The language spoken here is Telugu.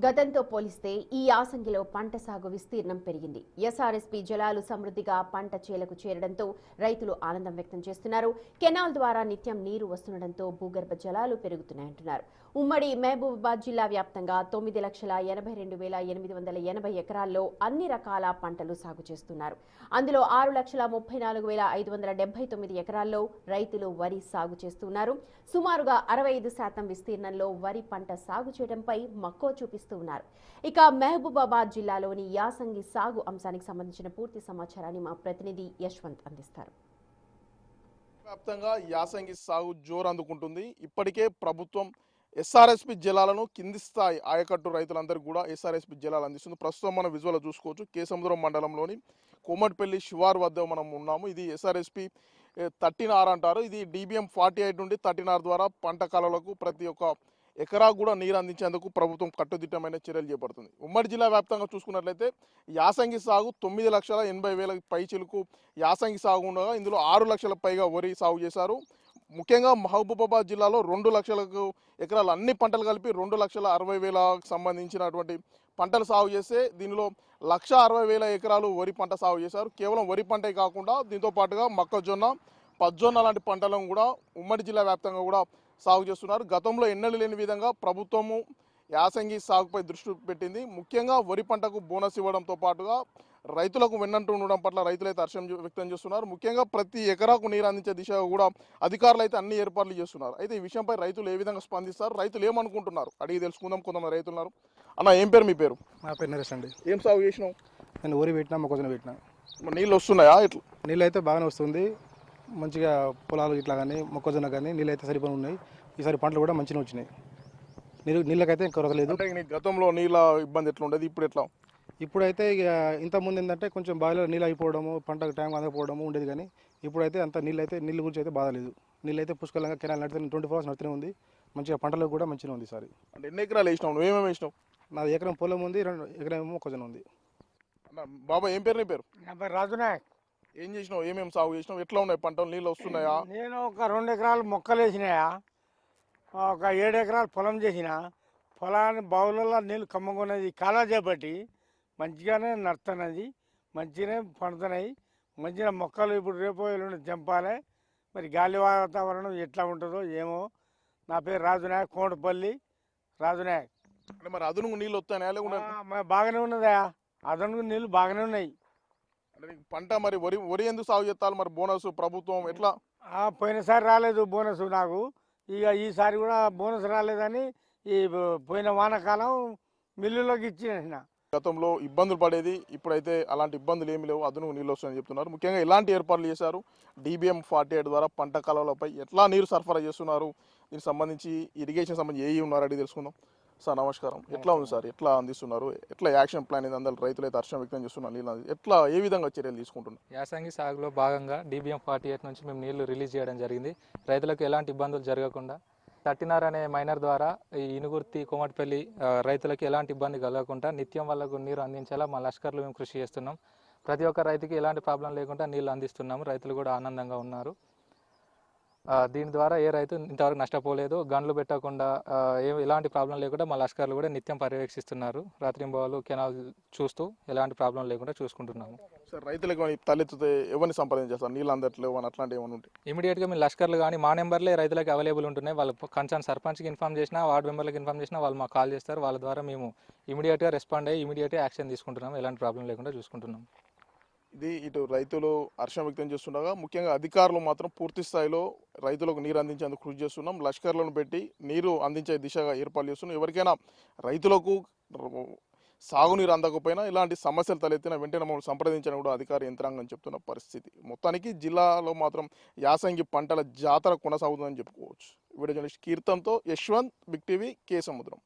గతంతో పోలిస్తే ఈ యాసంగిలో పంట సాగు విస్తీర్ణం పెరిగింది. ఎస్ఆర్ఎస్పీ జలాలు సమృద్ధిగా పంట చేలకు చేరడంతో రైతులు ఆనందం వ్యక్తం చేస్తున్నారు. కెనాల్ ద్వారా నిత్యం నీరు వస్తుండటంతో భూగర్భ జలాలు పెరుగుతున్నాయంటున్నారు. ఉమ్మడి మహబూబాబాద్ జిల్లా వ్యాప్తంగా 9,82,880 ఎకరాల్లో అన్ని రకాల పంటలు సాగు చేస్తున్నారు. అందులో 6,34,579 ఎకరాల్లో రైతులు వరి సాగు చేస్తున్నారు. సుమారుగా 65% విస్తీర్ణంలో వరి పంట సాగు చేయడంపై మక్కువ చూపిస్తున్నారు. ఇక మహబూబాబాద్ జిల్లాలోని యాసంగి సాగు అంశానికి సంబంధించిన పూర్తి సమాచారాన్ని మా ప్రతినిధి యశ్వంత్ అందిస్తారు. వ్యాప్తంగా యాసంగి సాగు జోరు అందుకుంటుంది. ఇప్పటికే ప్రభుత్వం ఎస్ఆర్ఎస్పీ జలాలను కింది స్థాయి ఆయకట్టు రైతులందరికీ కూడా ఎస్ఆర్ఎస్పీ జలాలు అందిస్తుంది. ప్రస్తుతం మనం విజువల్ చూసుకోవచ్చు. కేసముద్రం మండలంలోని కోమటిపల్లి శివారు వద్ద మనం ఉన్నాము. ఇది ఎస్ఆర్ఎస్పీ 13R అంటారు. ఇది DBM 48 నుండి 13R ద్వారా పంట కాలాలకు ప్రతి ఒక్క ఎకరా కూడా నీరు అందించేందుకు ప్రభుత్వం కట్టుదిట్టమైన చర్యలు చేపడుతుంది. ఉమ్మడి జిల్లా వ్యాప్తంగా చూసుకున్నట్లయితే యాసంగి సాగు 9,80,000 పైచిలకు యాసంగి సాగు ఉండగా ఇందులో 6 లక్షల పైగా వరి సాగు చేశారు. ముఖ్యంగా మహబూబాబాద్ జిల్లాలో 2 లక్షలకు ఎకరాలు అన్ని పంటలు కలిపి 2,60,000 సంబంధించినటువంటి పంటలు సాగు చేస్తే దీనిలో 1,60,000 ఎకరాలు వరి పంట సాగు చేశారు. కేవలం వరి పంటే కాకుండా దీంతో పాటుగా మొక్కజొన్న, పజ్జొన్న లాంటి పంటలను కూడా ఉమ్మడి జిల్లా వ్యాప్తంగా కూడా సాగు చేస్తున్నారు. గతంలో ఎన్నడూ లేని విధంగా ప్రభుత్వము యాసంగి సాగుపై దృష్టి పెట్టింది. ముఖ్యంగా వరి పంటకు బోనస్ ఇవ్వడంతో పాటుగా రైతులకు వెన్నంటూ ఉండడం పట్ల రైతులైతే హర్షం వ్యక్తం చేస్తున్నారు. ముఖ్యంగా ప్రతి ఎకరాకు నీరు అందించే దిశగా కూడా అధికారులు అయితే అన్ని ఏర్పాట్లు చేస్తున్నారు. అయితే ఈ విషయంపై రైతులు ఏ విధంగా స్పందిస్తారు, రైతులు ఏమనుకుంటున్నారు అడిగి తెలుసుకుందాం. కొంతమంది రైతులు ఉన్నారు. అన్న, ఏం పేరు మీ పేరు? నా పేరు నరేష్ అండి. ఏం సాగు చేసినావు? నేను ఊరి పెట్టినా, మొక్కజొన్న పెట్టినా. నీళ్ళు వస్తున్నాయా? ఇట్లా నీళ్ళు అయితే బాగానే వస్తుంది. మంచిగా పొలాలు ఇట్లా కానీ మొక్కజొన్న కానీ నీళ్ళు అయితే సరిపోయి ఉన్నాయి. ఈసారి పంటలు కూడా మంచిగా వచ్చినాయి. నీళ్ళకైతే కొరత లేదు. గతంలో నీళ్ళ ఇబ్బంది ఎట్లా ఉండేది, ఇప్పుడు ఎట్లా? ఇప్పుడైతే ఇక ఇంతకుముందు ఏంటంటే కొంచెం బావిలో నీళ్ళు అయిపోవడము, పంటకు టైం అందకపోవడము ఉండేది. కానీ ఇప్పుడైతే అంత నీళ్ళు గురించి అయితే బాధ లేదు. నీళ్ళు అయితే పుష్కలంగా కెనాల్ నడితే 24 hours నడుతూనే ఉంది. మంచిగా పంటలకు కూడా మంచిగా ఉంది. ఈసారి అంటే ఎన్ని ఎకరాలు వేసినావు? నువ్వేమేమి వేసినావు? నాది ఎకరం పొలం ఉంది, 2 ఎకరం మొక్కజొన్న ఉంది. బాబా, ఏం పేరు నీ పేరు? నా పేరు రాజునాయక్. ఏం చేసినావు? ఏమేమి సాగు చేసినావు? ఎట్లా ఉన్నాయి పంటలు? నీళ్ళు వస్తున్నాయా? నేను ఒక 2 ఎకరాలు మొక్కలు వేసినాయా, ఒక 7 ఎకరాలు పొలం చేసిన. పొలాన్ని బావులలో నీళ్ళు కమ్మకున్నది కాలువ చేపట్టి మంచిగానే నడుతున్నది, మంచిగానే పండుతున్నాయి. మంచిగా మొక్కలు ఇప్పుడు రేపు ఎల్లుండి తెంపాలి. మరి గాలి వాతావరణం ఎట్లా ఉంటుందో ఏమో. నా పేరు రాజునాయక్, కోమటిపల్లి రాజునాయక్. అంటే మరి అదును నీళ్ళు వస్తాయా లేకుండా? బాగానే ఉన్నదా, అదనుకు నీళ్ళు బాగానే ఉన్నాయి. అంటే పంట మరి వరి ఎందుకు సాగు చేస్తారు? మరి బోనస్ ప్రభుత్వం ఎట్లా? పోయినసారి రాలేదు బోనస్ నాకు. ఇక ఈసారి కూడా బోనస్ రాలేదని ఈ పోయిన వానాకాలం మిల్లులోకి ఇచ్చిన. గతంలో ఇబ్బందులు పడేది, ఇప్పుడైతే అలాంటి ఇబ్బందులు ఏమి లేవు. అదును నీళ్ళు వస్తాయని చెప్తున్నారు. ముఖ్యంగా ఎలాంటి ఏర్పాట్లు చేశారు? DBM 48 ద్వారా పంట కాలువలపై ఎట్లా నీరు సరఫరా చేస్తున్నారు? దీనికి సంబంధించి ఇరిగేషన్ సంబంధించి ఏ ఉన్నారు అడిగి తెలుసుకుందాం. సార్ నమస్కారం. ఎట్లా ఉంది సార్? ఎట్లా అందిస్తున్నారు? ఎట్లా యాక్షన్ ప్లాన్ ఇది? అందరూ రైతులు అయితే హర్షం వ్యక్తం చేస్తున్నారు. నీళ్ళు ఎట్లా ఏ విధంగా చర్యలు తీసుకుంటున్నారు? యాసంగి సాగులో భాగంగా DBM 48 నుంచి మేము నీళ్లు రిలీజ్ చేయడం జరిగింది. రైతులకు ఎలాంటి ఇబ్బందులు జరగకుండా 13R అనే మైనర్ ద్వారా ఈ ఇనుగుర్తి, కోమటిపల్లి రైతులకు ఎలాంటి ఇబ్బంది కలగకుండా నిత్యం వాళ్ళకు నీరు అందించేలా మా లష్కర్లు మేము కృషి చేస్తున్నాం. ప్రతి ఒక్క రైతుకి ఎలాంటి ప్రాబ్లం లేకుండా నీళ్ళు అందిస్తున్నాము. రైతులు కూడా ఆనందంగా ఉన్నారు. దీని ద్వారా ఏ రైతు ఇంతవరకు నష్టపోలేదు. గన్లు పెట్టకుండా ఎలాంటి ప్రాబ్లం లేకుండా మా లష్కర్లు కూడా నిత్యం పర్యవేక్షిస్తున్నారు. రాత్రింబవళ్ళు కెనాల్ చూస్తూ ఎలాంటి ప్రాబ్లం లేకుండా చూసుకుంటున్నాము. సార్, రైతులకు తలెత్తితే ఎవరిని సంప్రదించారు? నీళ్ళు అందట్లేవు అని అట్లాంటి ఏమైనా ఉంటాయి? ఇమీడియట్గా మీ లష్కర్లు కానీ మా నెంబర్లే రైతులకు అవైలబుల్ ఉంటున్నాయి. వాళ్ళు కన్సర్న్ సర్పంచ్కి ఇన్ఫామ్ చేసినా, వార్డు మెంబర్లకు ఇన్ఫామ్ చేసినా వాళ్ళు మాకు కాల్ చేస్తారు. వాళ్ళ ద్వారా మేము ఇమీడియట్గా రెస్పాండ్ అయ్యి ఇమీడియట్గా యాక్షన్ తీసుకుంటున్నాం. ఎలాంటి ప్రాబ్లం లేకుండా చూసుకుంటున్నాం. ఇది ఇటు రైతులు హర్షం వ్యక్తం చేస్తుండగా ముఖ్యంగా అధికారులు మాత్రం పూర్తి స్థాయిలో రైతులకు నీరు అందించేందుకు కృషి చేస్తున్నాం. లష్కర్లను పెట్టి నీరు అందించే దిశగా ఏర్పాటు చేస్తున్నాం. ఎవరికైనా రైతులకు సాగునీరు అందకపోయినా ఇలాంటి సమస్యలు తలెత్తిన వెంటనే మమ్మల్ని సంప్రదించని కూడా అధికార యంత్రాంగం చెప్తున్న పరిస్థితి. మొత్తానికి జిల్లాలో మాత్రం యాసంగి పంటల జాతర కొనసాగుతుందని చెప్పుకోవచ్చు. వీడియో జర్నలిస్ట్ కీర్తన్తో యశ్వంత్, బిగ్ టీవీ, కేసముద్రం.